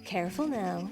Careful now.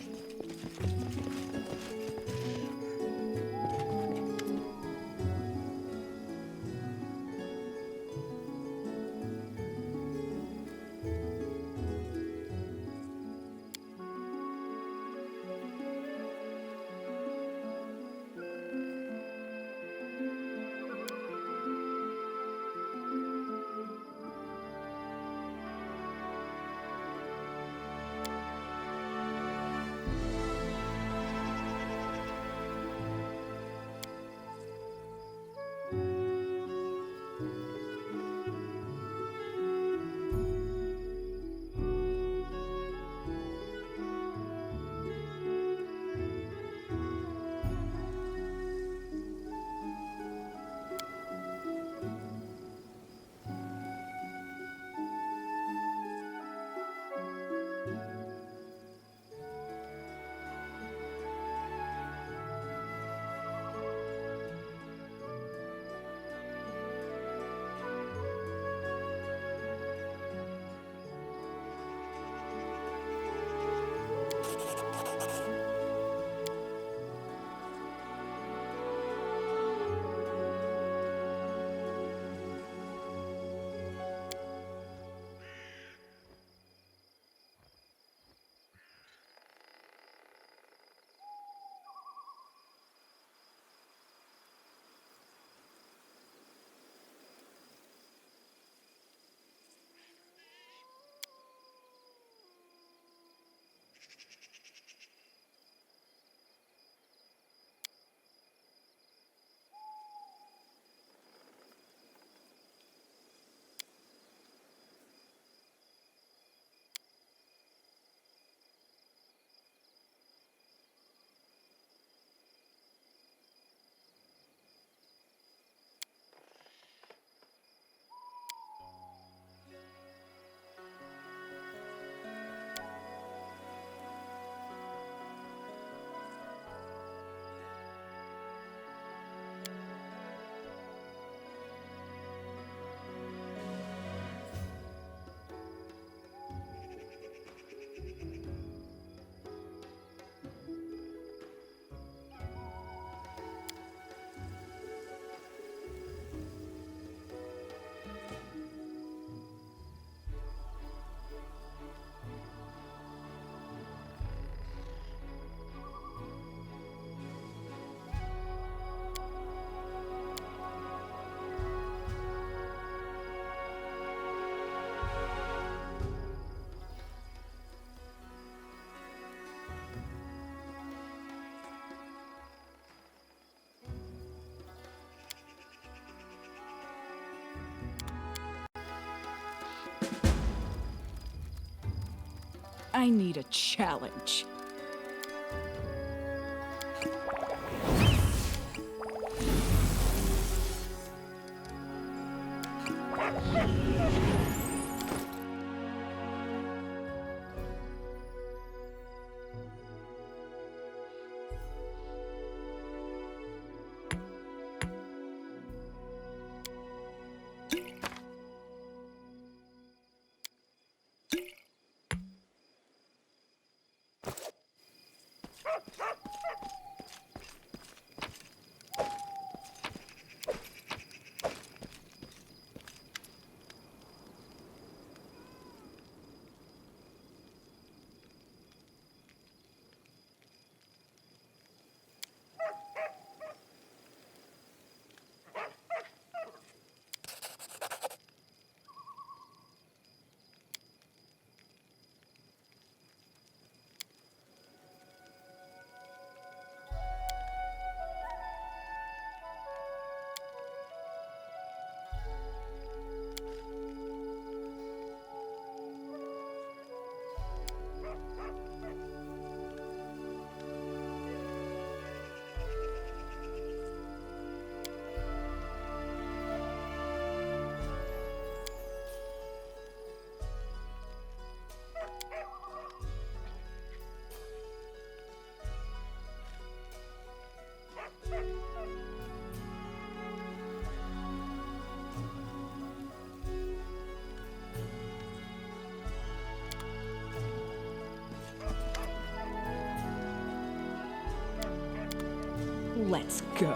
I need a challenge. Let's go.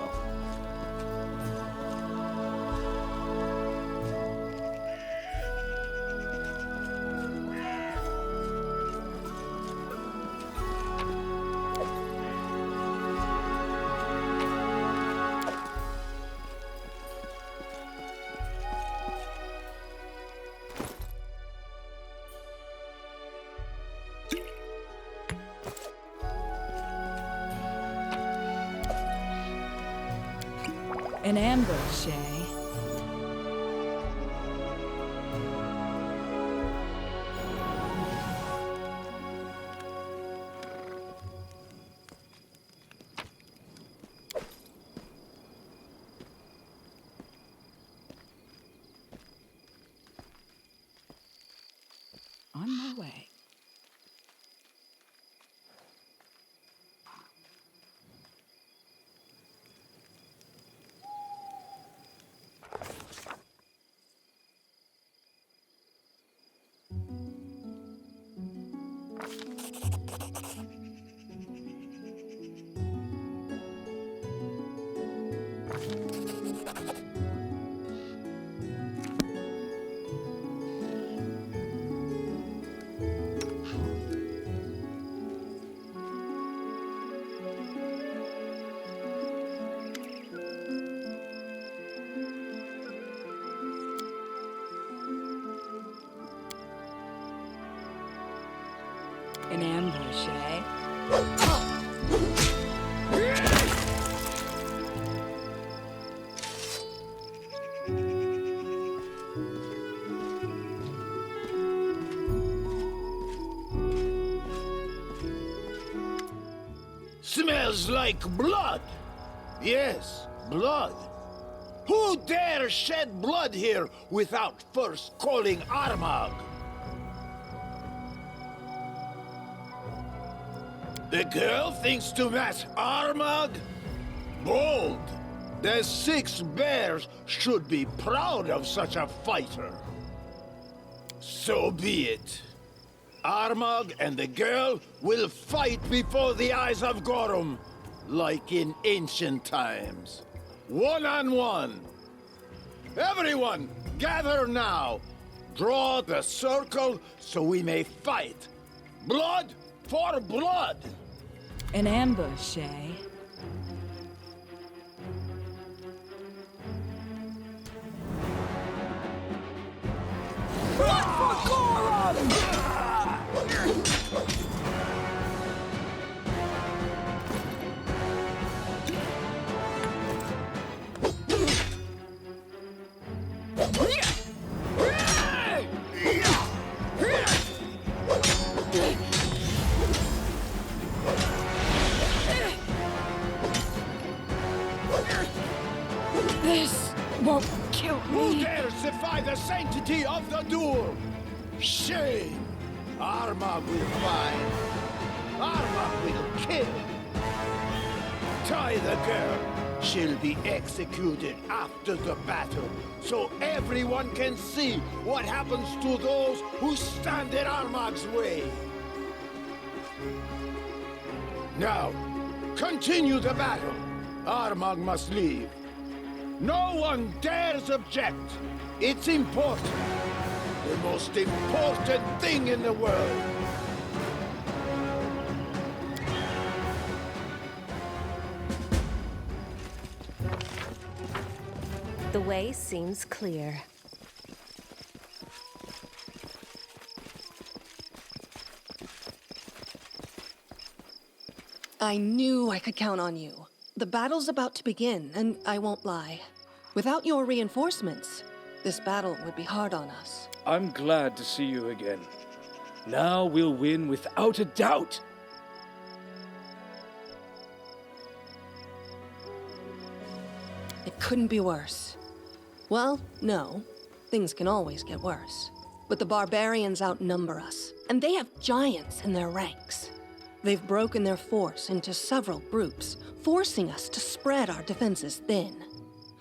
An ambush, eh? On my way. An ambush, eh? Smells like blood. Yes, blood. Who dare shed blood here without first calling Armagh? The girl thinks to match Armagh? Bold! The 6 bears should be proud of such a fighter. So be it. Armagh and the girl will fight before the eyes of Gorum, like in ancient times. One-on-one. Everyone, gather now. Draw the circle so we may fight. Blood for blood. An ambush, eh? Blood for Gorum! This won't kill Who me. dares defy the sanctity of the duel? Shame! Armagh will find. Armagh will kill. Tie the girl. She'll be executed after the battle, so everyone can see what happens to those who stand in Armagh's way. Now, continue the battle. Armagh must leave. No one dares object. It's important. The most important thing in the world. The way seems clear. I knew I could count on you. The battle's about to begin, and I won't lie. Without your reinforcements, this battle would be hard on us. I'm glad to see you again. Now we'll win without a doubt. It couldn't be worse. Well, no. Things can always get worse. But the barbarians outnumber us, and they have giants in their ranks. They've broken their force into several groups, forcing us to spread our defenses thin.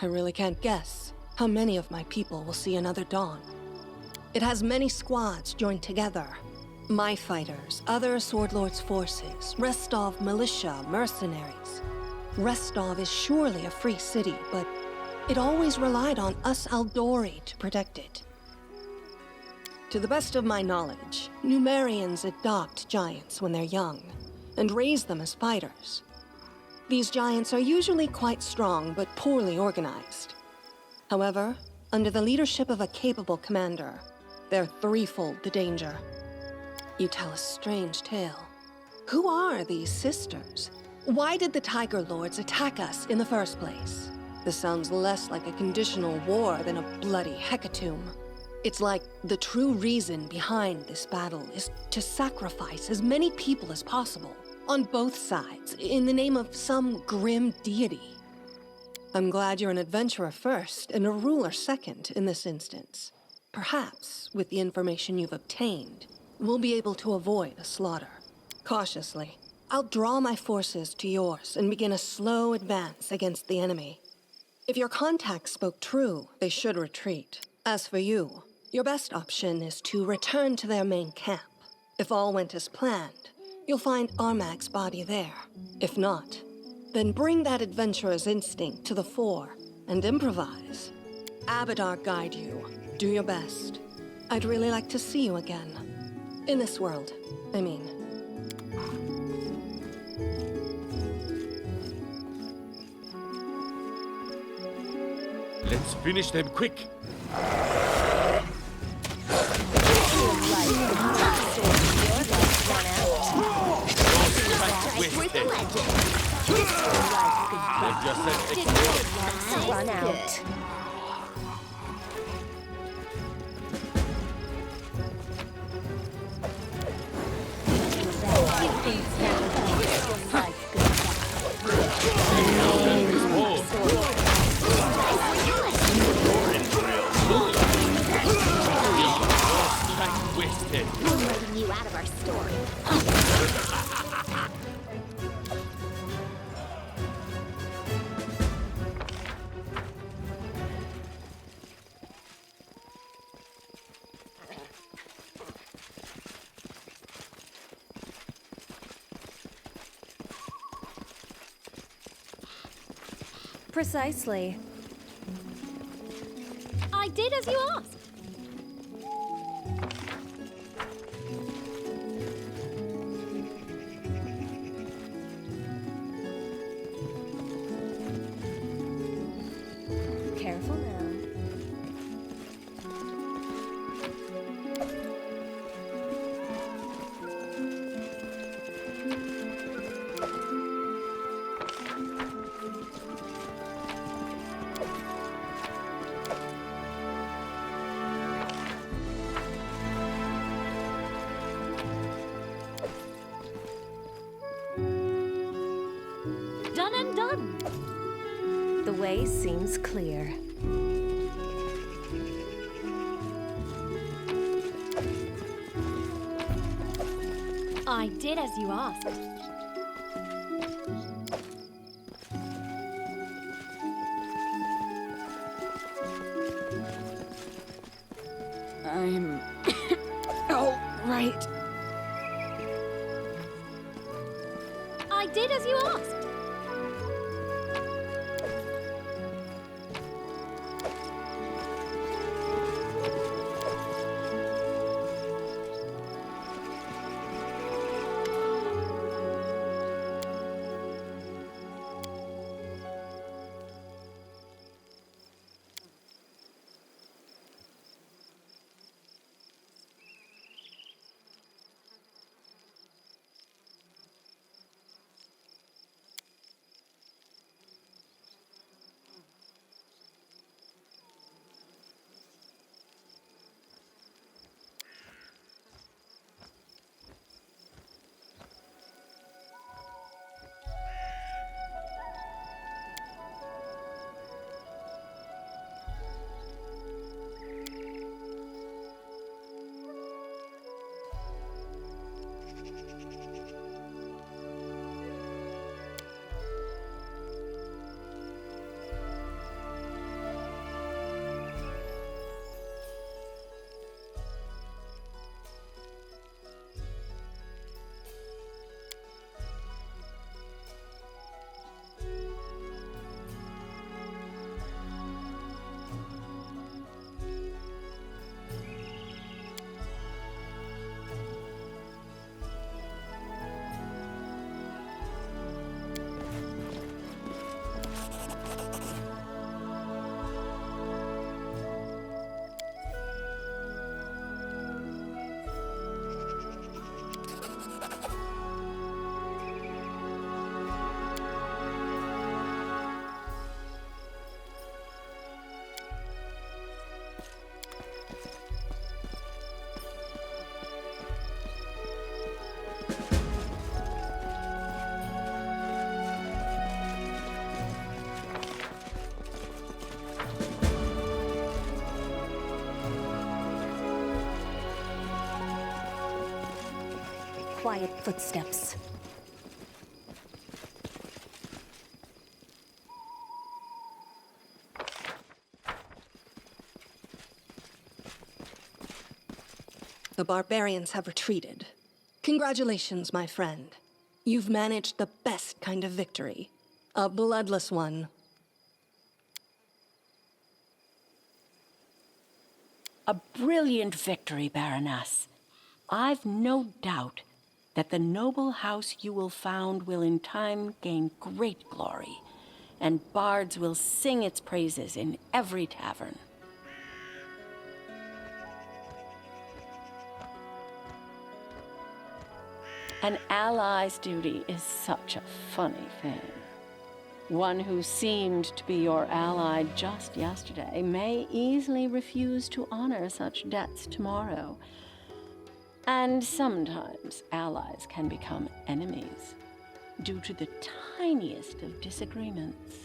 I really can't guess how many of my people will see another dawn. It has many squads joined together. My fighters, other Sword Lord's forces, Restov militia, mercenaries. Restov is surely a free city, but it always relied on us Aldori to protect it. To the best of my knowledge, Numerians adopt giants when they're young, and raise them as fighters. These giants are usually quite strong, but poorly organized. However, under the leadership of a capable commander, they're threefold the danger. You tell a strange tale. Who are these sisters? Why did the Tiger Lords attack us in the first place? This sounds less like a conditional war than a bloody hecatomb. It's like the true reason behind this battle is to sacrifice as many people as possible, on both sides, in the name of some grim deity. I'm glad you're an adventurer first and a ruler second in this instance. Perhaps, with the information you've obtained, we'll be able to avoid a slaughter. Cautiously, I'll draw my forces to yours and begin a slow advance against the enemy. If your contacts spoke true, they should retreat. As for you, your best option is to return to their main camp. If all went as planned, you'll find Armag's body there. If not, then bring that adventurer's instinct to the fore and improvise. Abadar guide you. Do your best. I'd really like to see you again. In this world, I mean. Let's finish them quick. Run out. We're letting you out of our story. Precisely. I did as you asked. Careful now. Done and done. The way seems clear. I did as you asked. I'm... all right. I did as you asked. quiet footsteps. The barbarians have retreated. Congratulations, my friend. You've managed the best kind of victory. A bloodless one. A brilliant victory, Baroness. I've no doubt that the noble house you will found will in time gain great glory, and bards will sing its praises in every tavern. An ally's duty is such a funny thing. One who seemed to be your ally just yesterday may easily refuse to honor such debts tomorrow. And sometimes allies can become enemies due to the tiniest of disagreements.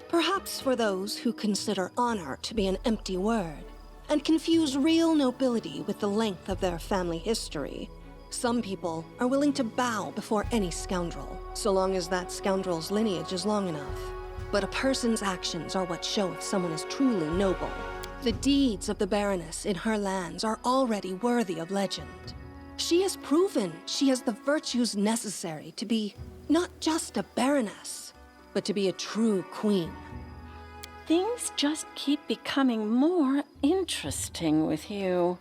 Perhaps for those who consider honor to be an empty word, and confuse real nobility with the length of their family history. Some people are willing to bow before any scoundrel, so long as that scoundrel's lineage is long enough. But a person's actions are what show if someone is truly noble. The deeds of the Baroness in her lands are already worthy of legend. She has proven she has the virtues necessary to be not just a Baroness, but to be a true queen. Things just keep becoming more interesting with you.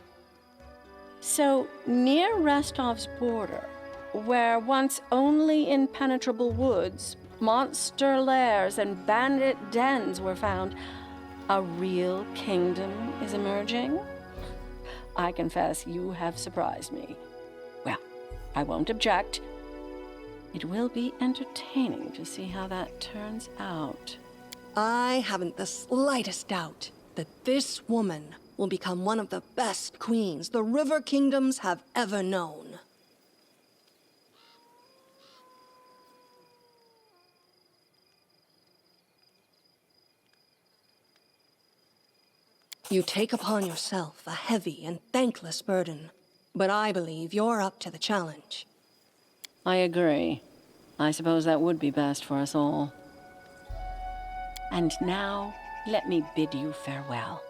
So, near Restov's border, where once only impenetrable woods, monster lairs, and bandit dens were found, a real kingdom is emerging? I confess you have surprised me. Well, I won't object. It will be entertaining to see how that turns out. I haven't the slightest doubt that this woman will become one of the best queens the River Kingdoms have ever known. You take upon yourself a heavy and thankless burden, but I believe you're up to the challenge. I agree. I suppose that would be best for us all. And now, let me bid you farewell.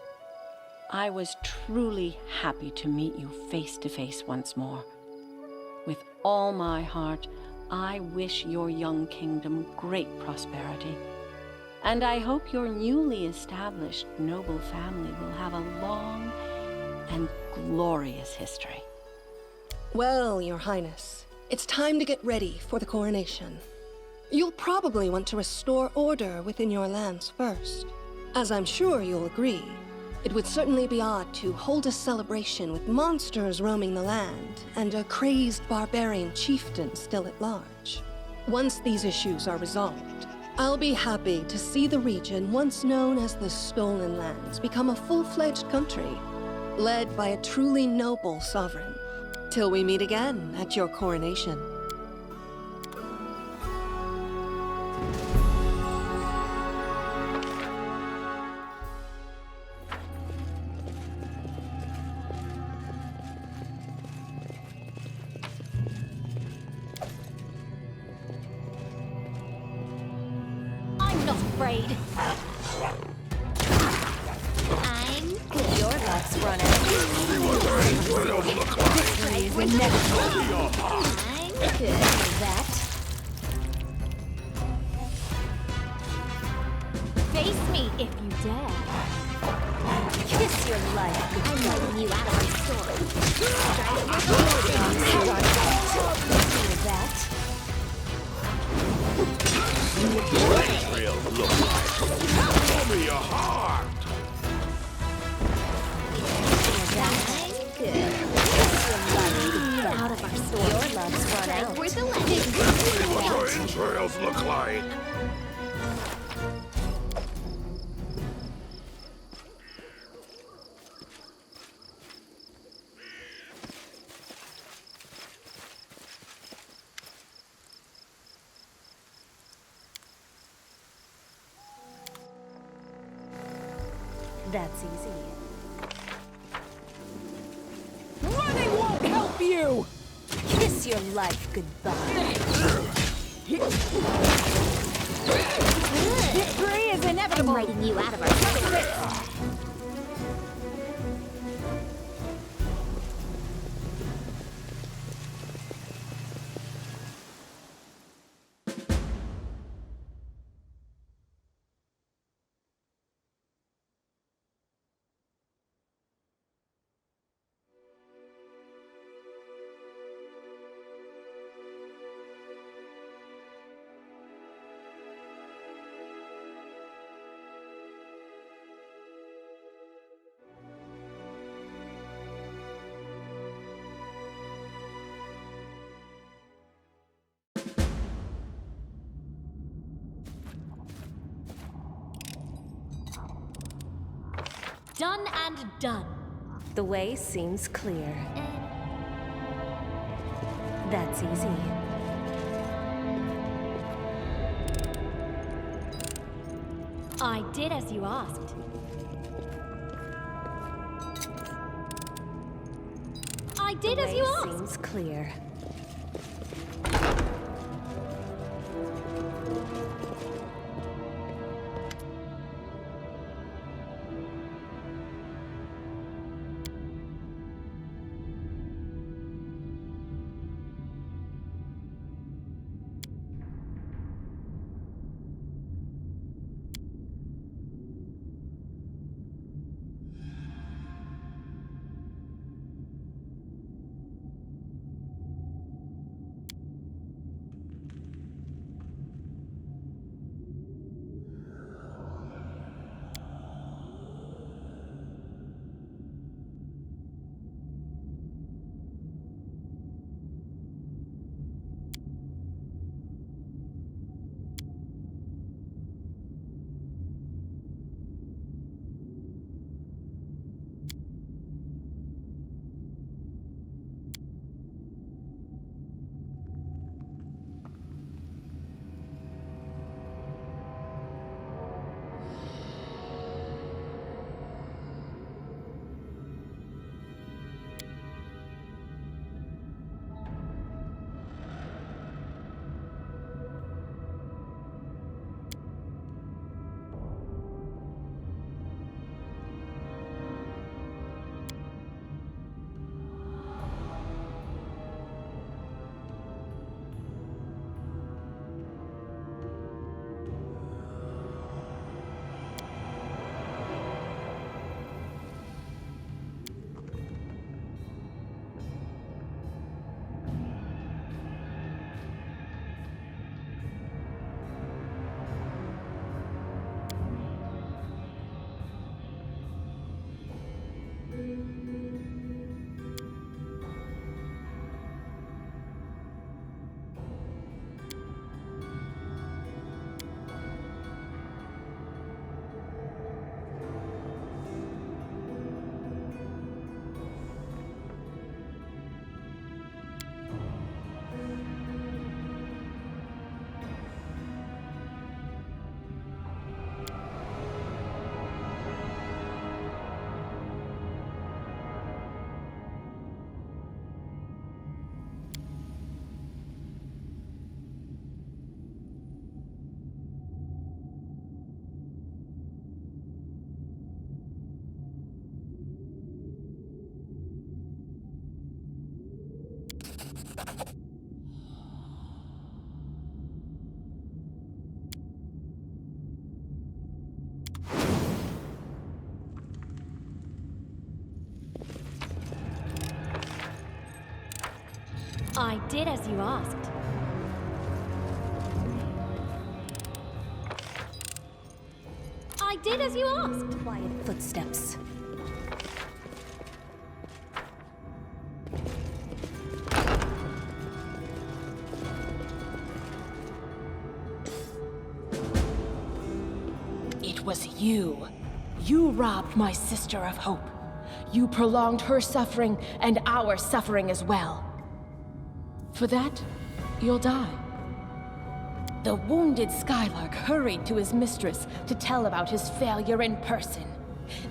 I was truly happy to meet you face to face once more. With all my heart, I wish your young kingdom great prosperity. And I hope your newly established noble family will have a long and glorious history. Well, Your Highness, it's time to get ready for the coronation. You'll probably want to restore order within your lands first. As I'm sure you'll agree, it would certainly be odd to hold a celebration with monsters roaming the land and a crazed barbarian chieftain still at large. Once these issues are resolved, I'll be happy to see the region once known as the Stolen Lands become a full-fledged country, led by a truly noble sovereign. Till we meet again at your coronation. I'm not afraid. I'm good. Your luck's run out. Victory is inevitable. I'm good with that. Face me if you dare. Kiss your life. I'm letting you out of my story. Kiss me with that. Real look like. Show me your heart. That's good. Out of our store. Your love's run out. Where's the legend? See what your entrails look like. That's easy. Running won't help you! Kiss your life goodbye. Victory is inevitable. I'm writing you out of our story. Done and done. The way seems clear. That's easy. I did as you asked. I did as you asked. Seems clear. I did as you asked. I did as you asked. Quiet footsteps. It was you. You robbed my sister of hope. You prolonged her suffering and our suffering as well. For that, you'll die. The wounded Skylark hurried to his mistress to tell about his failure in person.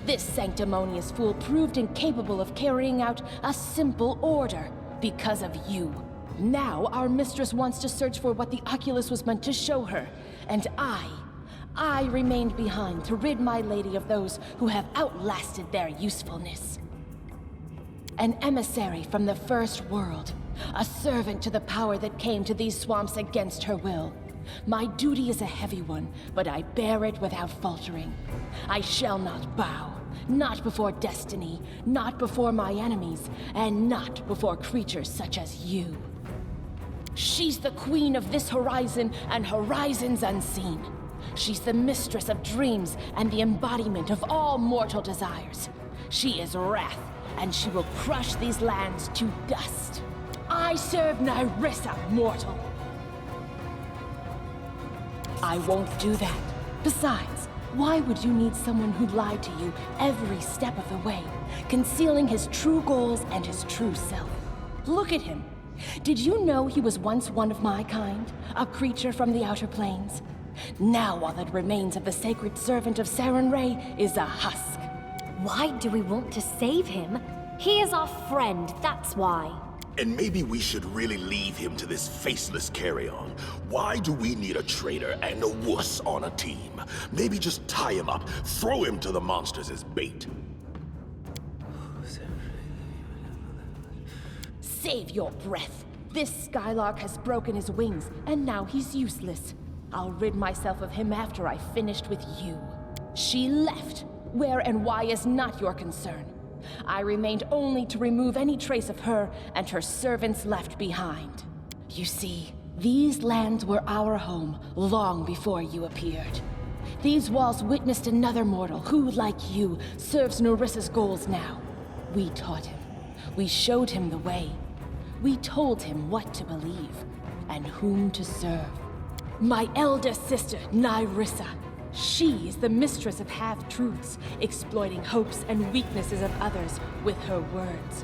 This sanctimonious fool proved incapable of carrying out a simple order because of you. Now our mistress wants to search for what the oculus was meant to show her. And I remained behind to rid my lady of those who have outlasted their usefulness. An emissary from the first world. A servant to the power that came to these swamps against her will. My duty is a heavy one, but I bear it without faltering. I shall not bow. Not before destiny, not before my enemies, and not before creatures such as you. She's the queen of this horizon and horizons unseen. She's the mistress of dreams and the embodiment of all mortal desires. She is wrath, and she will crush these lands to dust. I serve Nyrissa, mortal. I won't do that. Besides, why would you need someone who lied to you every step of the way, concealing his true goals and his true self? Look at him. Did you know he was once one of my kind, a creature from the outer planes? Now all that remains of the sacred servant of Sarenrae is a husk. Why do we want to save him? He is our friend, that's why. And maybe we should really leave him to this faceless carry-on. Why do we need a traitor and a wuss on a team? Maybe just tie him up, throw him to the monsters as bait. Save your breath. This Skylark has broken his wings, and now he's useless. I'll rid myself of him after I've finished with you. She left. Where and why is not your concern. I remained only to remove any trace of her and her servants left behind. You see, these lands were our home long before you appeared. These walls witnessed another mortal who, like you, serves Narissa's goals now. We taught him. We showed him the way. We told him what to believe and whom to serve. My elder sister, Nyrissa. She is the mistress of half-truths, exploiting hopes and weaknesses of others with her words.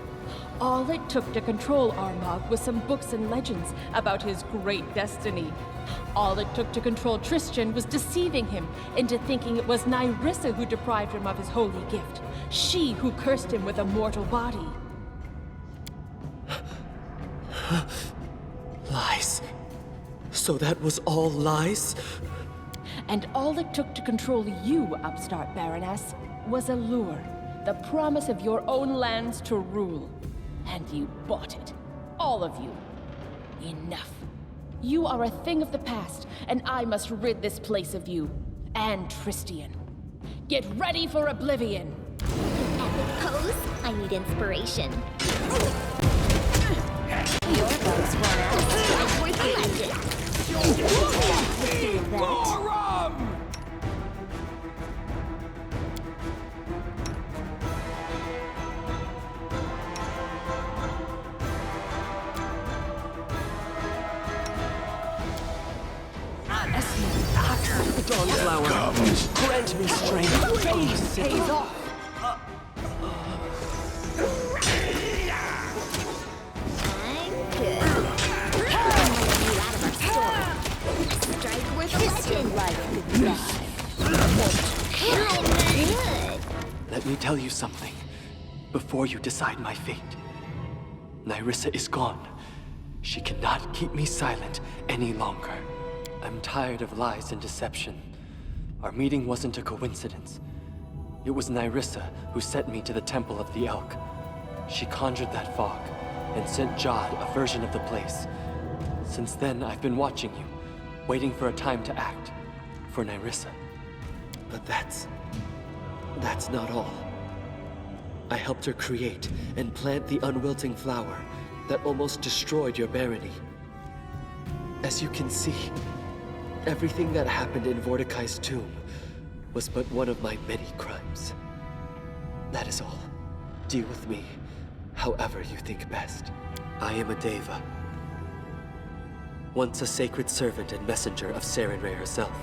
All it took to control Armagh was some books and legends about his great destiny. All it took to control Tristan was deceiving him into thinking it was Nyrissa who deprived him of his holy gift. She who cursed him with a mortal body. Lies. So that was all lies? And all it took to control you, upstart Baroness, was a lure. The promise of your own lands to rule. And you bought it. All of you. Enough. You are a thing of the past, and I must rid this place of you. And Tristian. Get ready for oblivion! Epic pose? I need inspiration. Your love's run out. Strike with a legend. The Dawnflower, grant me strength. Phase pays off! I'm good. I'm letting you out of our story. Strike with Tristan like goodbye. Good. Let me tell you something before you decide my fate. Nyrissa is gone. She cannot keep me silent any longer. I'm tired of lies and deception. Our meeting wasn't a coincidence. It was Nyrissa who sent me to the Temple of the Elk. She conjured that fog and sent Jod a version of the place. Since then, I've been watching you, waiting for a time to act. For Nyrissa. But that's not all. I helped her create and plant the unwilting flower that almost destroyed your barony. As you can see, everything that happened in Mordecai's tomb was but one of my many crimes. That is all. Deal with me however you think best. I am a Deva. Once a sacred servant and messenger of Sarenrae herself.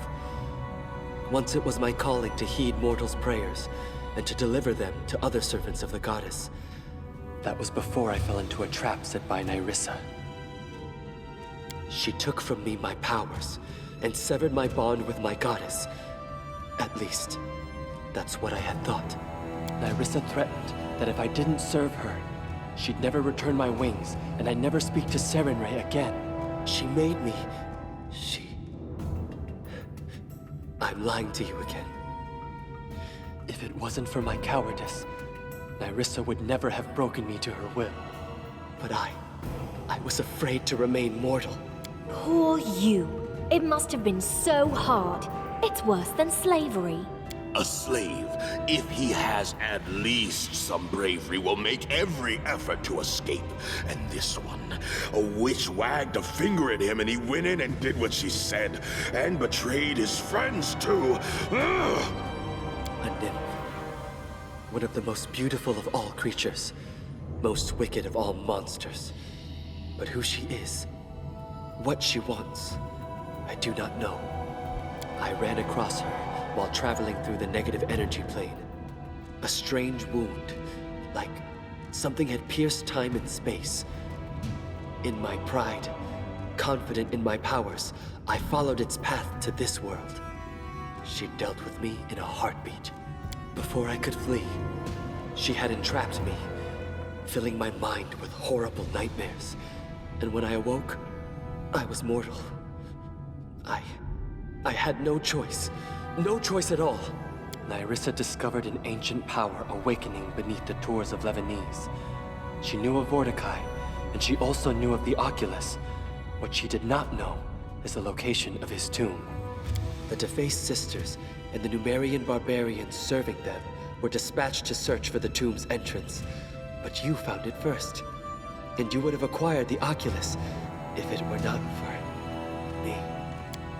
Once it was my calling to heed mortals' prayers and to deliver them to other servants of the goddess. That was before I fell into a trap set by Nyrissa. She took from me my powers and severed my bond with my goddess. At least, that's what I had thought. Nyrissa threatened that if I didn't serve her, she'd never return my wings, and I'd never speak to Serenray again. She made me... I'm lying to you again. If it wasn't for my cowardice, Nyrissa would never have broken me to her will. But I was afraid to remain mortal. Poor you. It must have been so hard. It's worse than slavery. A slave, if he has at least some bravery, will make every effort to escape. And this one, a witch wagged a finger at him and he went in and did what she said. And betrayed his friends too. Ugh. A nymph. One of the most beautiful of all creatures. Most wicked of all monsters. But who she is, what she wants, I do not know. I ran across her while traveling through the negative energy plane. A strange wound, like something had pierced time and space. In my pride, confident in my powers, I followed its path to this world. She dealt with me in a heartbeat. Before I could flee, she had entrapped me, filling my mind with horrible nightmares. And when I awoke, I was mortal. I had no choice. No choice at all. Nyrissa discovered an ancient power awakening beneath the tors of Lebanese. She knew of Mordecai, and she also knew of the Oculus. What she did not know is the location of his tomb. The defaced sisters and the Numerian barbarians serving them were dispatched to search for the tomb's entrance. But you found it first. And you would have acquired the Oculus if it were not for me.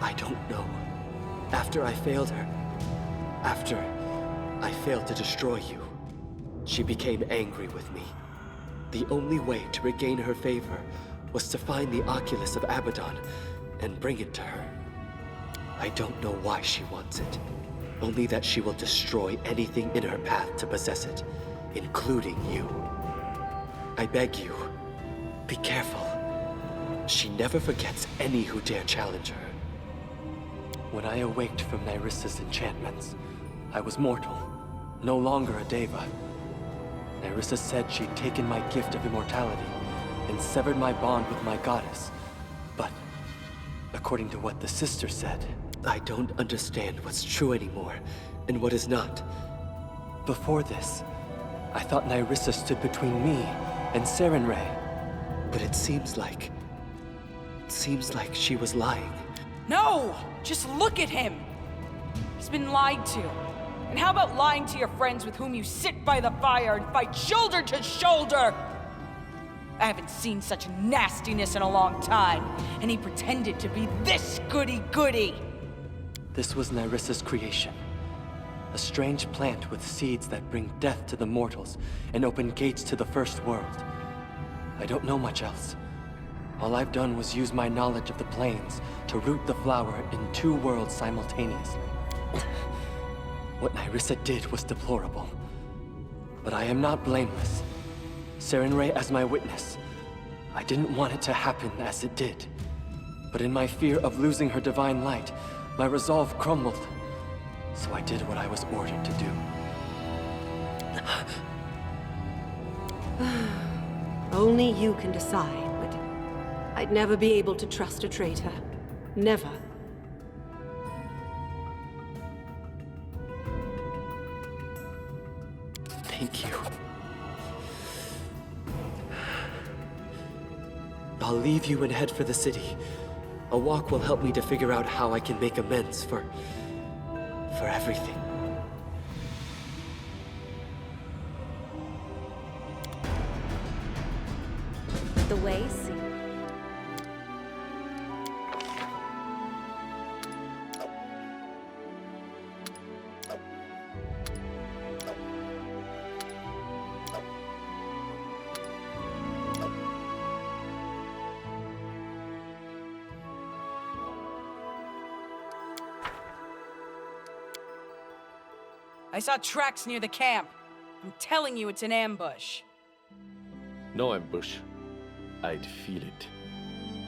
I don't know. After I failed her, after I failed to destroy you, she became angry with me. The only way to regain her favor was to find the Oculus of Abaddon and bring it to her. I don't know why she wants it, only that she will destroy anything in her path to possess it, including you. I beg you, be careful. She never forgets any who dare challenge her. When I awaked from Nyrissa's enchantments, I was mortal, no longer a deva. Nyrissa said she'd taken my gift of immortality and severed my bond with my goddess. But, according to what the sister said, I don't understand what's true anymore and what is not. Before this, I thought Nyrissa stood between me and Serenray. But it seems like she was lying. No! Just look at him! He's been lied to. And how about lying to your friends with whom you sit by the fire and fight shoulder to shoulder? I haven't seen such nastiness in a long time, and he pretended to be this goody-goody! This was Nyrissa's creation. A strange plant with seeds that bring death to the mortals and open gates to the first world. I don't know much else. All I've done was use my knowledge of the planes to root the flower in two worlds simultaneously. What Nyrissa did was deplorable. But I am not blameless. Serenray as my witness. I didn't want it to happen as it did. But in my fear of losing her divine light, my resolve crumbled. So I did what I was ordered to do. Only you can decide, but I'd never be able to trust a traitor. Never. Thank you. I'll leave you and head for the city. A walk will help me to figure out how I can make amends for everything. The way seems. I saw tracks near the camp. I'm telling you, it's an ambush. No ambush. I'd feel it.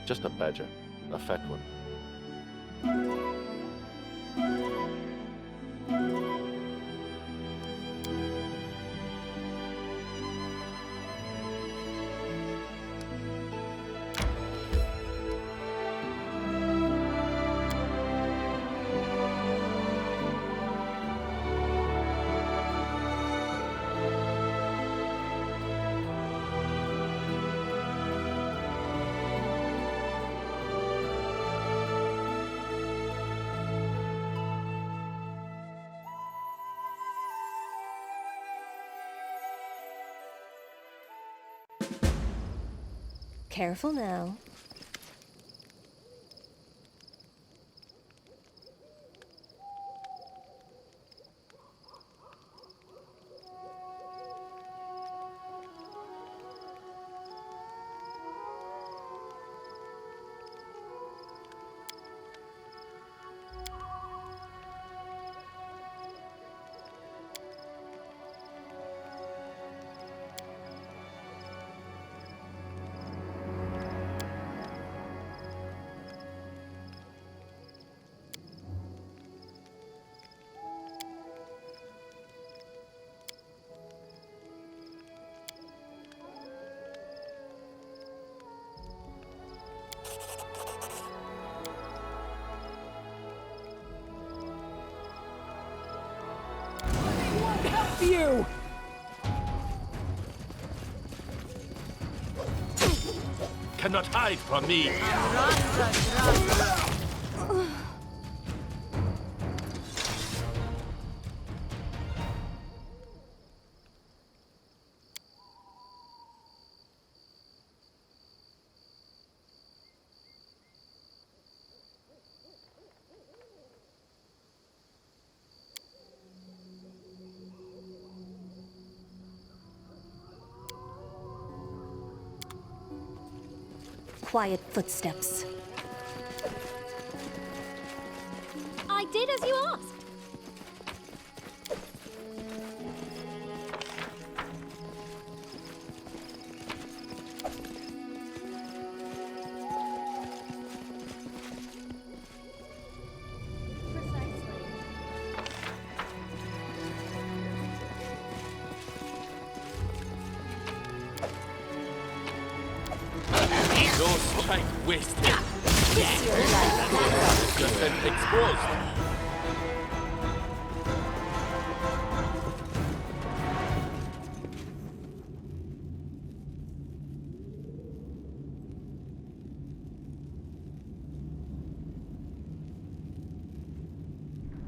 Just a badger. A fat one. Careful now. Help you! Cannot hide from me. Quiet footsteps. I did as you asked. No strength wasted. Just been exposed.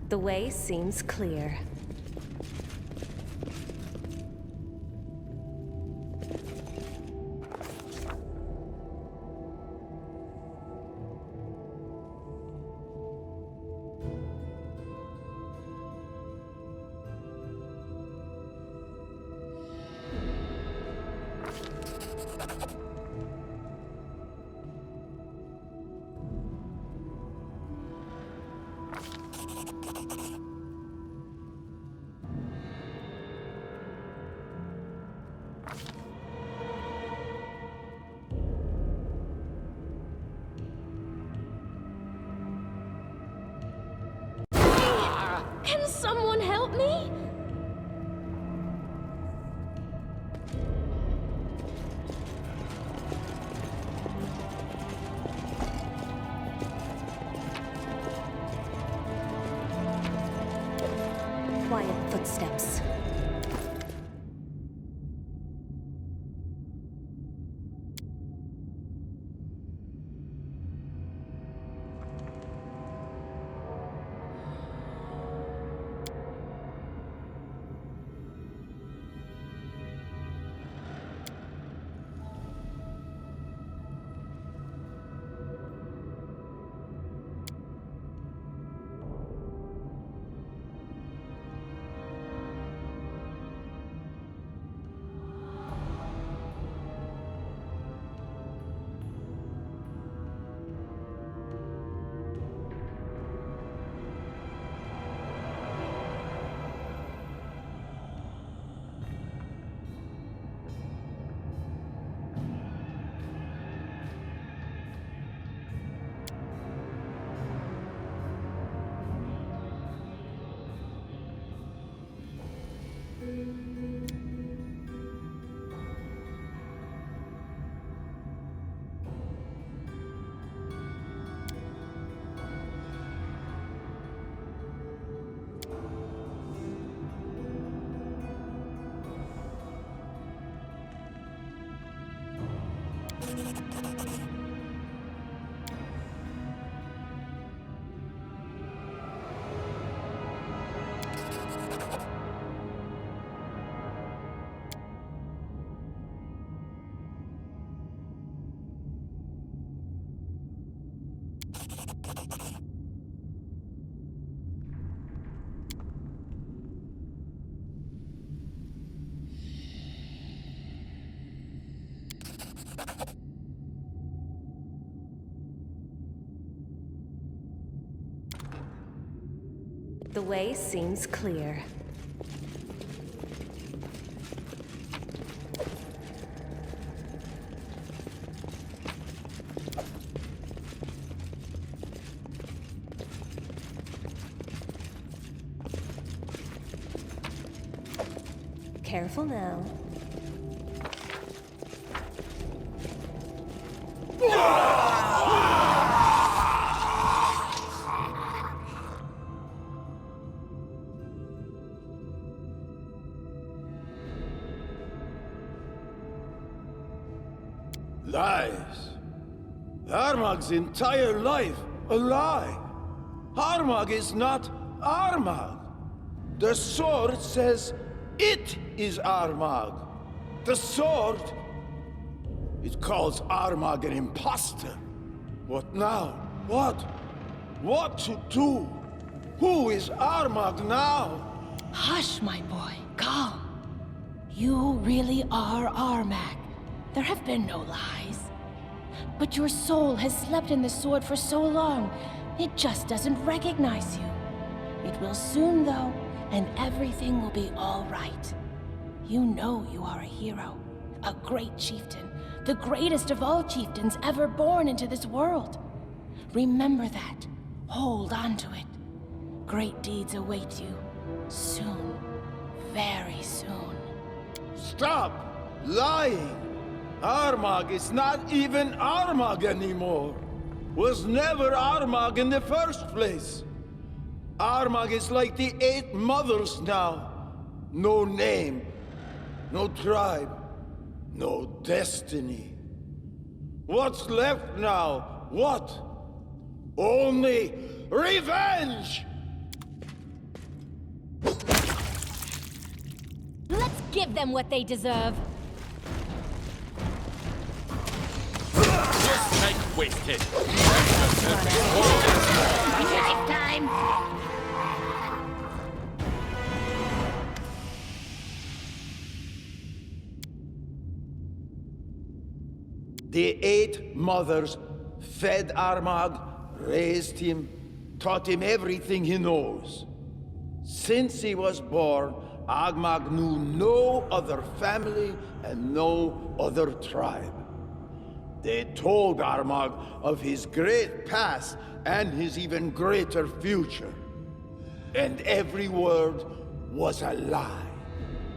The way seems clear. Can someone help me? Quiet footsteps. The way seems clear. Careful now. Lies. Armag's entire life a lie. Armag is not Armag. The sword says it is Armag. The sword, it calls Armag an imposter. What now? What? What to do? Who is Armag now? Hush, my boy. Calm. You really are Armag. There have been no lies. But your soul has slept in the sword for so long, it just doesn't recognize you. It will soon, though, and everything will be all right. You know you are a hero, a great chieftain, the greatest of all chieftains ever born into this world. Remember that. Hold on to it. Great deeds await you. Soon. Very soon. Stop lying! Armag is not even Armag anymore. Was never Armag in the first place. Armag is like the 8 mothers now. No name, no tribe, no destiny. What's left now? What? Only revenge! Let's give them what they deserve. Snake wasted. Lifetime! The 8 mothers fed Armag, raised him, taught him everything he knows. Since he was born, Armag knew no other family and no other tribe. They told Armag of his great past and his even greater future. And every word was a lie.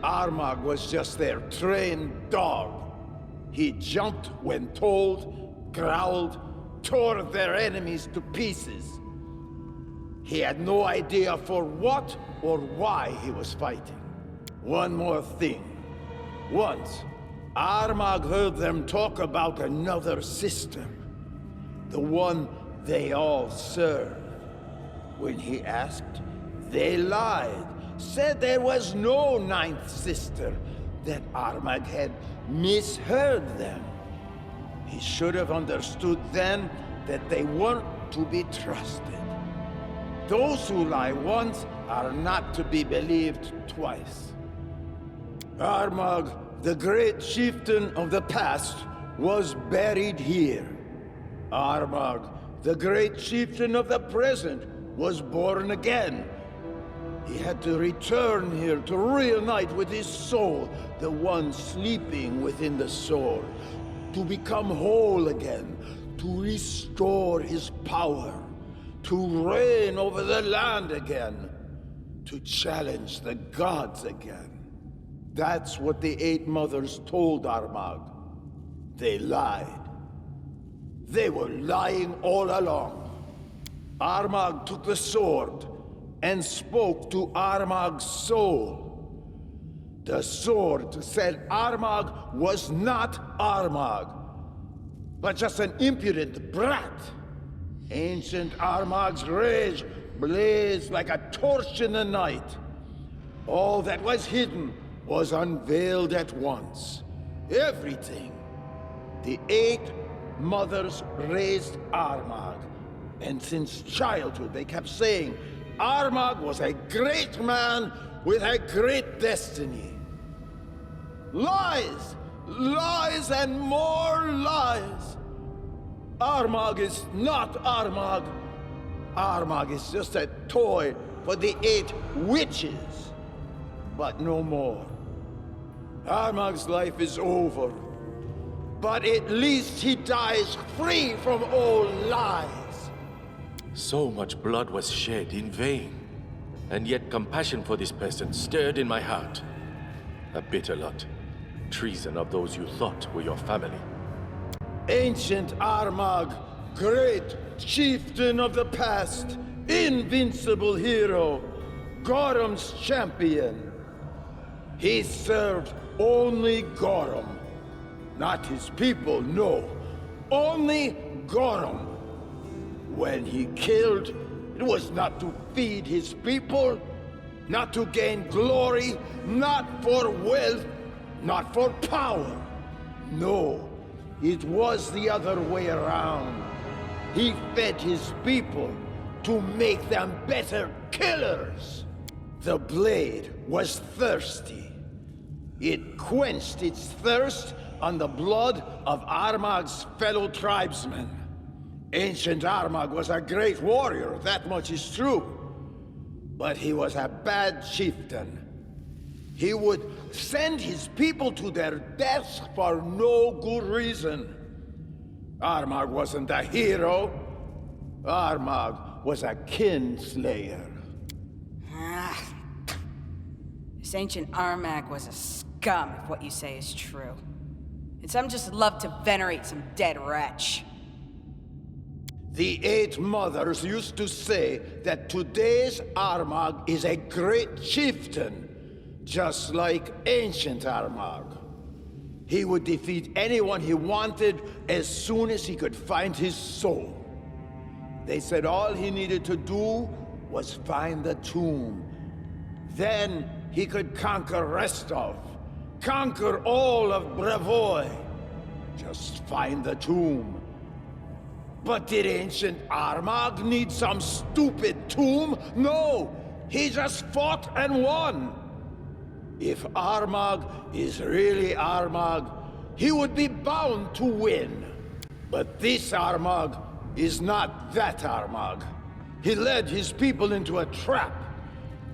Armag was just their trained dog. He jumped when told, growled, tore their enemies to pieces. He had no idea for what or why he was fighting. One more thing. Once, Armag heard them talk about another system. The one they all served. When he asked, they lied. Said there was no 9th sister. That Armag had misheard them. He should have understood then that they weren't to be trusted. Those who lie once are not to be believed twice. Armag, the great chieftain of the past, was buried here. Armag, the great chieftain of the present, was born again. He had to return here to reunite with his soul, the one sleeping within the sword, to become whole again, to restore his power, to reign over the land again, to challenge the gods again. That's what the 8 mothers told Armag. They lied. They were lying all along. Armag took the sword and spoke to Armag's soul. The sword said Armag was not Armag, but just an impudent brat. Ancient Armag's rage blazed like a torch in the night. All that was hidden was unveiled at once. Everything. The 8 mothers raised Armag, and since childhood they kept saying Armag was a great man with a great destiny. Lies! Lies and more lies! Armag is not Armag. Armag is just a toy for the 8 witches, but no more. Armag's life is over, but at least he dies free from all lies. So much blood was shed in vain, and yet compassion for this peasant stirred in my heart. A bitter lot. Treason of those you thought were your family. Ancient Armag, great chieftain of the past, invincible hero, Gorham's champion. He served only Gorham. Not his people, no. Only Gorham. When he killed, it was not to feed his people, not to gain glory, not for wealth, not for power. No, it was the other way around. He fed his people to make them better killers. The blade was thirsty. It quenched its thirst on the blood of Armag's fellow tribesmen. Ancient Armag was a great warrior, that much is true. But he was a bad chieftain. He would send his people to their deaths for no good reason. Armag wasn't a hero. Armag was a kinslayer. This ancient Armag was a scum, if what you say is true. And some just love to venerate some dead wretch. The 8 mothers used to say that today's Armag is a great chieftain, just like ancient Armag. He would defeat anyone he wanted as soon as he could find his soul. They said all he needed to do was find the tomb. Then he could conquer Restov, conquer all of Brevoy. Just find the tomb. But did ancient Armag need some stupid tomb? No! He just fought and won! If Armag is really Armag, he would be bound to win. But this Armag is not that Armag. He led his people into a trap.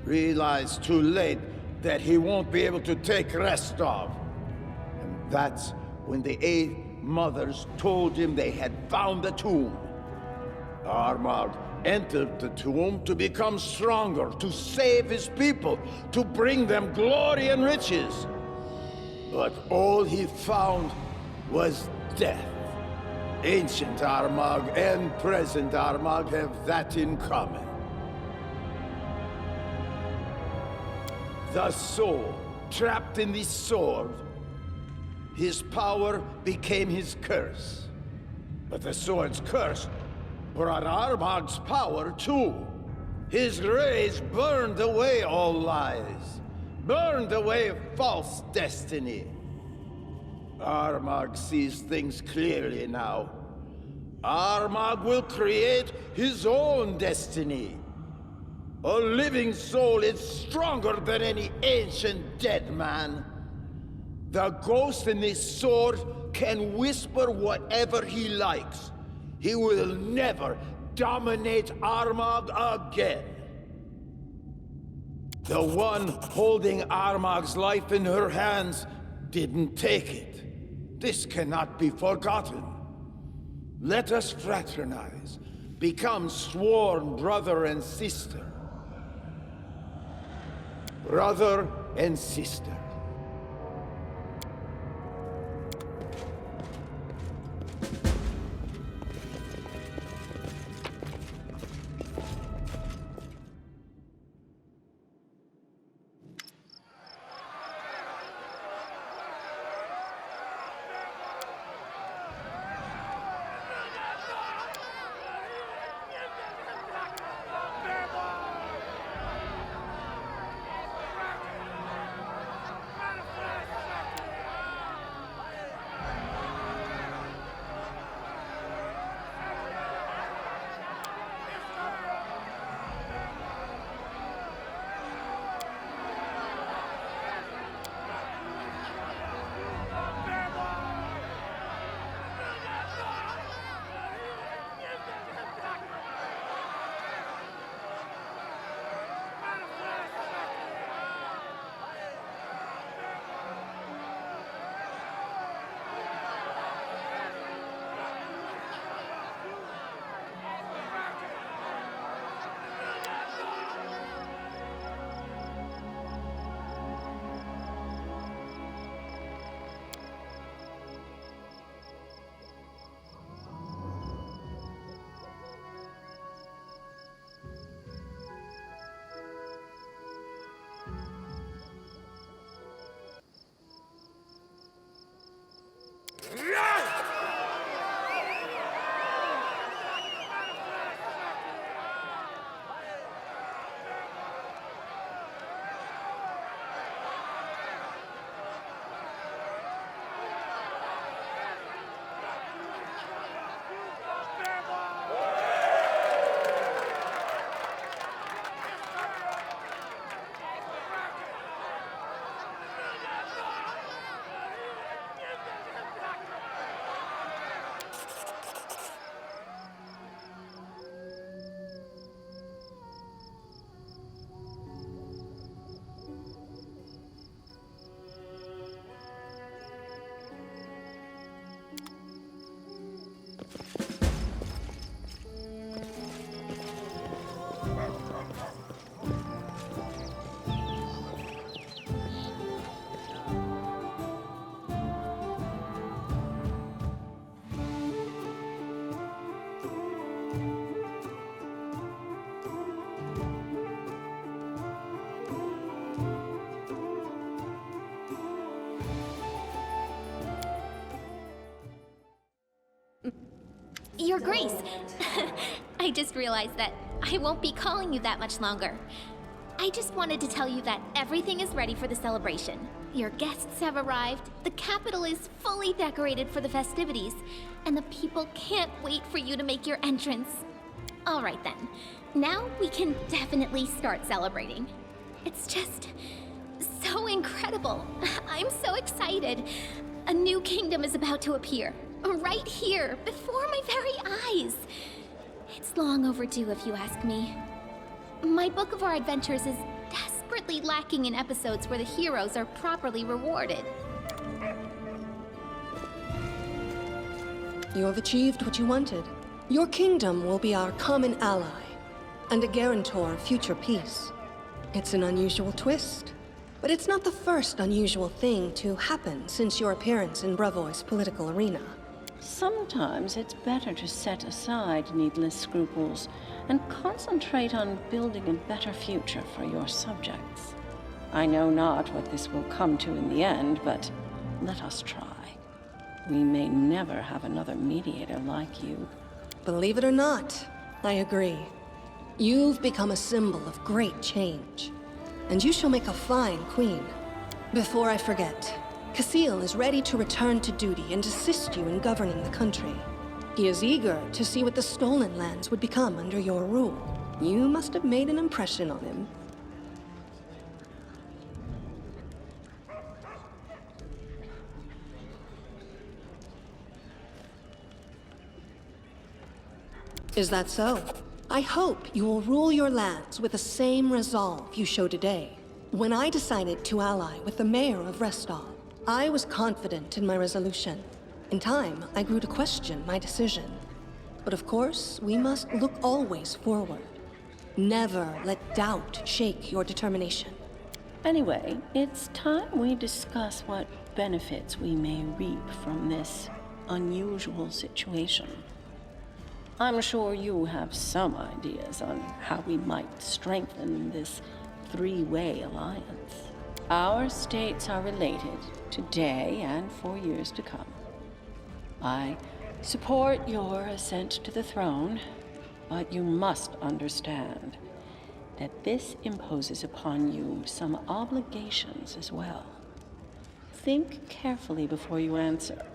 Realized too late that he won't be able to take Restov. And that's when the 8 mothers told him they had found the tomb. Armag entered the tomb to become stronger, to save his people, to bring them glory and riches. But all he found was death. Ancient Armag and present Armag have that in common. The soul, trapped in this sword, his power became his curse. But the sword's curse brought Armag's power too. His rays burned away all lies, burned away false destiny. Armag sees things clearly now. Armag will create his own destiny. A living soul is stronger than any ancient dead man. The ghost in this sword can whisper whatever he likes. He will never dominate Armag again. The one holding Armag's life in her hands didn't take it. This cannot be forgotten. Let us fraternize, become sworn brother and sister. Brother and sister. Your Grace, I just realized that I won't be calling you that much longer. I just wanted to tell you that everything is ready for the celebration. Your guests have arrived, the capital is fully decorated for the festivities, and the people can't wait for you to make your entrance. All right then, now we can definitely start celebrating. It's just so incredible. I'm so excited. A new kingdom is about to appear, right here, before my very eyes. It's long overdue if you ask me. My book of our adventures is desperately lacking in episodes where the heroes are properly rewarded. You have achieved what you wanted. Your kingdom will be our common ally, and a guarantor of future peace. It's an unusual twist, but it's not the first unusual thing to happen since your appearance in Brevoy's political arena. Sometimes it's better to set aside needless scruples and concentrate on building a better future for your subjects. I know not what this will come to in the end, but let us try. We may never have another mediator like you. Believe it or not, I agree. You've become a symbol of great change, and you shall make a fine queen. Before I forget, Casil is ready to return to duty and assist you in governing the country. He is eager to see what the stolen lands would become under your rule. You must have made an impression on him. Is that so? I hope you will rule your lands with the same resolve you show today. When I decided to ally with the mayor of Restov, I was confident in my resolution. In time, I grew to question my decision. But of course, we must look always forward. Never let doubt shake your determination. Anyway, it's time we discuss what benefits we may reap from this unusual situation. I'm sure you have some ideas on how we might strengthen this three-way alliance. Our states are related today and for years to come. I support your ascent to the throne, but you must understand that this imposes upon you some obligations as well. Think carefully before you answer.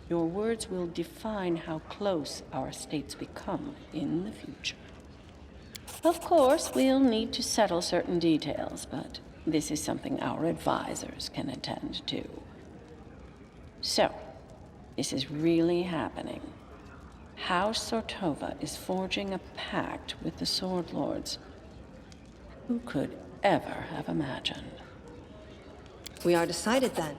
Your words will define how close our states become in the future. Of course, we'll need to settle certain details, but this is something our advisors can attend to. So, this is really happening. House Sortova is forging a pact with the Sword Lords. Who could ever have imagined? We are decided then.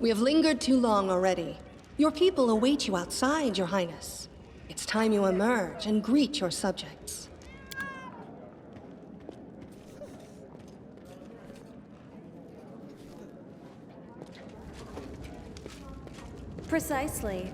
We have lingered too long already. Your people await you outside, Your Highness. It's time you emerge and greet your subjects. Precisely.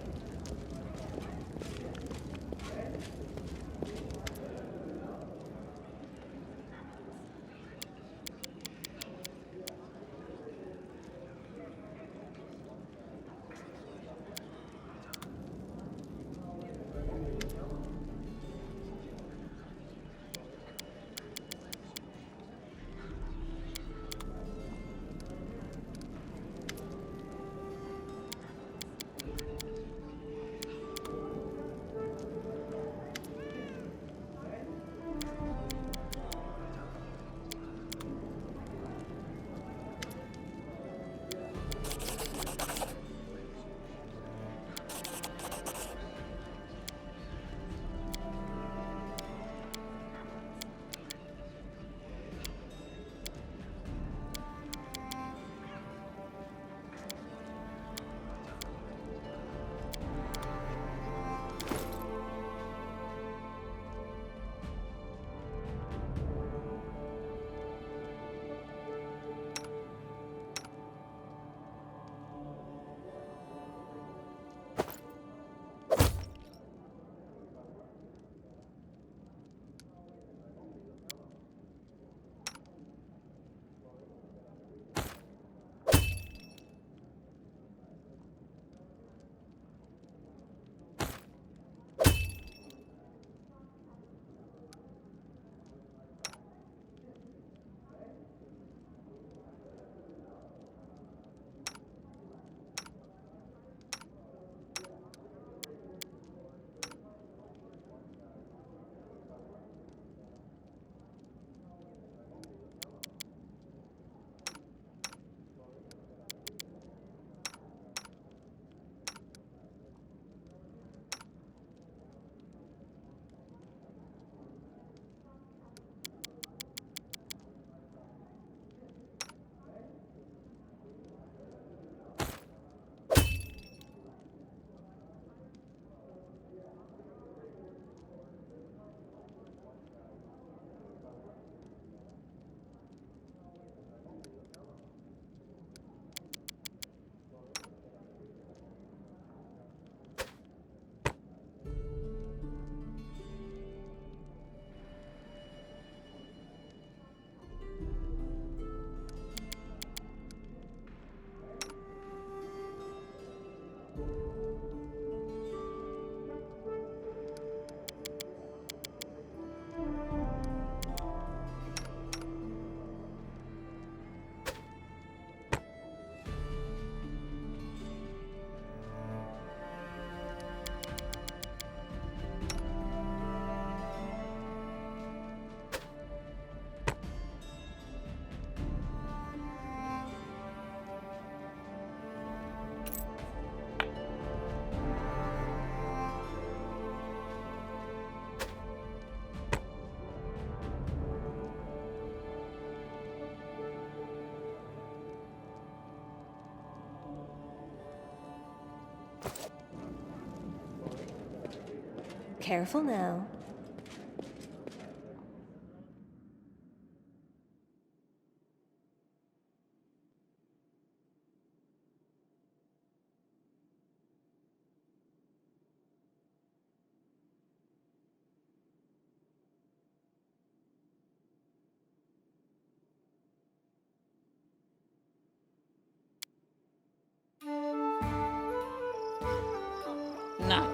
Careful now.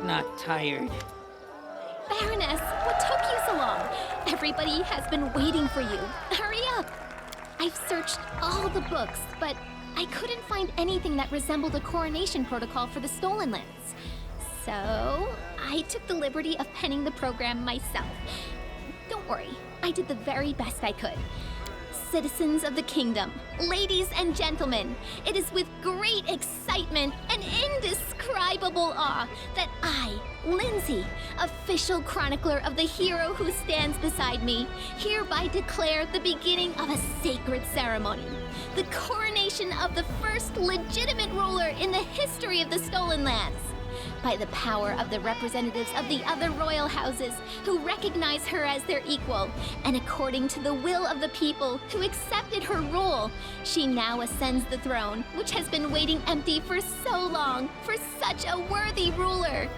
Not tired. Baroness, what took you so long? Everybody has been waiting for you. Hurry up! I've searched all the books, but I couldn't find anything that resembled a coronation protocol for the Stolen Lands. So, I took the liberty of penning the program myself. Don't worry, I did the very best I could. Citizens of the kingdom, ladies and gentlemen, it is with great excitement and indescribable awe that I, Lindsay, official chronicler of the hero who stands beside me, hereby declare the beginning of a sacred ceremony. The coronation of the first legitimate ruler in the history of the Stolen Lands. By the power of the representatives of the other royal houses who recognize her as their equal, and according to the will of the people who accepted her rule, she now ascends the throne, which has been waiting empty for so long, for such a worthy ruler.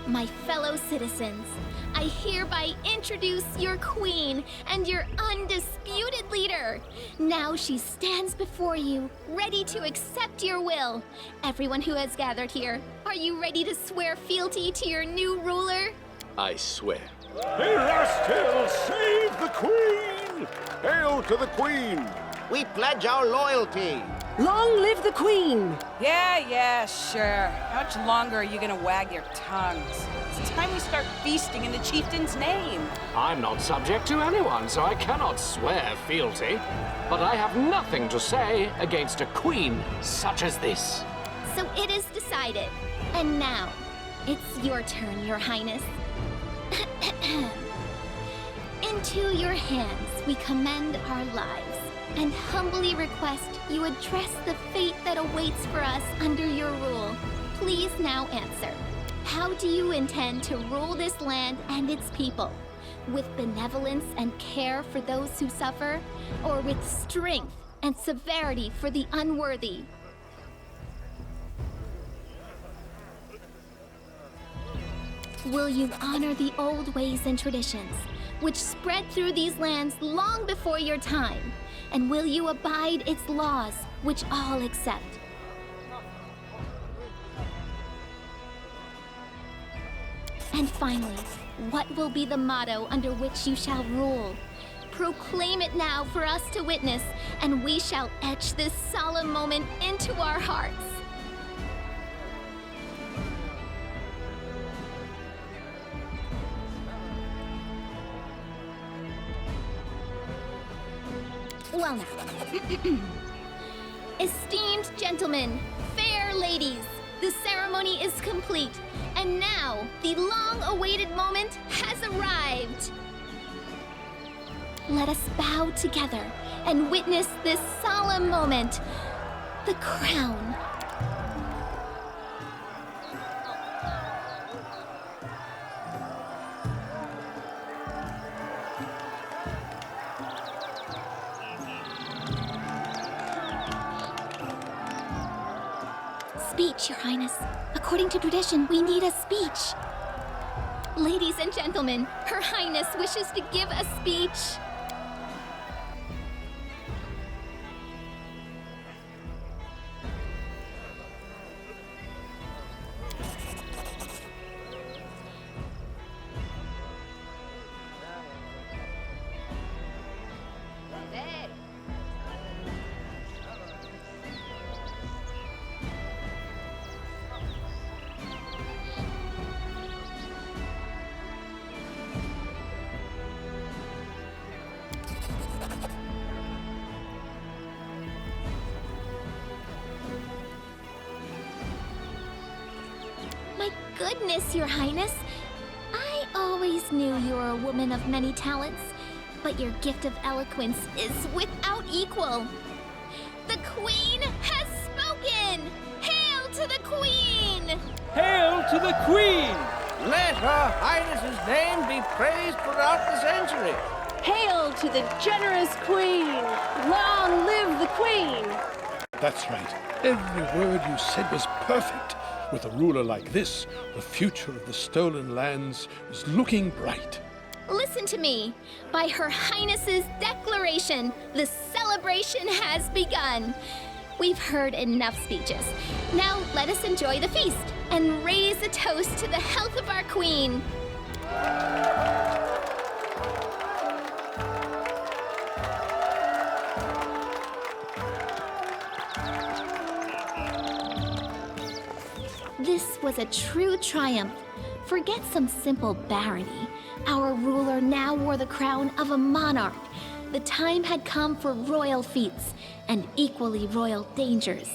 My fellow citizens, I hereby introduce your queen and your undisputed leader. Now she stands before you, ready to accept your will. Everyone who has gathered here, are you ready to swear fealty to your new ruler? I swear. Erastil, save the queen! Hail to the queen! We pledge our loyalty. Long live the Queen! Yeah, sure. How much longer are you gonna wag your tongues? It's time we start feasting in the chieftain's name. I'm not subject to anyone, so I cannot swear fealty. But I have nothing to say against a queen such as this. So it is decided. And now, it's your turn, Your Highness. Into your hands we commend our lives, and humbly request you address the fate that awaits for us under your rule. Please now answer. How do you intend to rule this land and its people? With benevolence and care for those who suffer, or with strength and severity for the unworthy? Will you honor the old ways and traditions, which spread through these lands long before your time? And will you abide its laws, which all accept? And finally, what will be the motto under which you shall rule? Proclaim it now for us to witness, and we shall etch this solemn moment into our hearts. Well now. Esteemed gentlemen, fair ladies, the ceremony is complete, and now the long-awaited moment has arrived. Let us bow together and witness this solemn moment, the crown. Speech, Your Highness. According to tradition, we need a speech. Ladies and gentlemen, Her Highness wishes to give a speech. Goodness, Your Highness. I always knew you were a woman of many talents, but your gift of eloquence is without equal. The Queen has spoken! Hail to the Queen! Hail to the Queen! Let Her Highness's name be praised throughout the centuries. Hail to the generous queen! Long live the queen! That's right. Every word you said was perfect. With a ruler like this, the future of the stolen lands is looking bright. Listen to me. By Her Highness's declaration, the celebration has begun. We've heard enough speeches. Now let us enjoy the feast and raise a toast to the health of our queen. This was a true triumph. Forget some simple barony. Our ruler now wore the crown of a monarch. The time had come for royal feats and equally royal dangers.